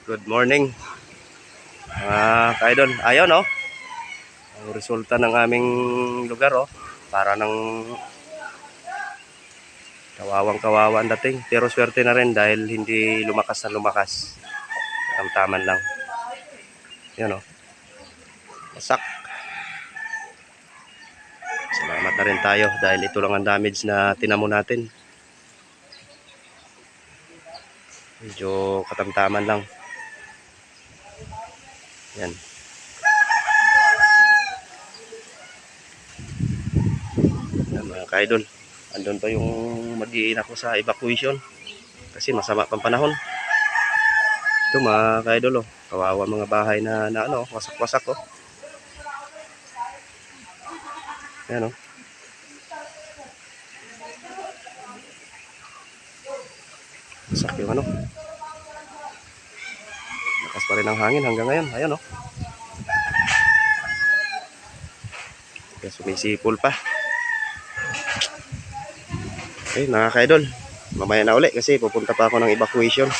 Good morning mga ka-idol. Ayun ang resulta ng aming lugar para ng kawawang-kawawa ang dating. Pero swerte na rin dahil hindi lumakas na lumakas. Tamtaman lang. Yun Wasak. Salamat na rin tayo dahil ito lang ang damage na tinamo natin. Medyo katamtaman lang. Yan. Yan mga ka-idol. Andun pa yung mag-iin ako sa evacuation kasi masama pang panahon. Ito mga ka-idol kawawa mga bahay na wasak-wasak Yan wasak yung lakas pa rin ang hangin hanggang ngayon. Ayan kaya sumisipol pa. Okay mga ka-idol, mamaya na uli kasi pupunta pa ako ng evacuation.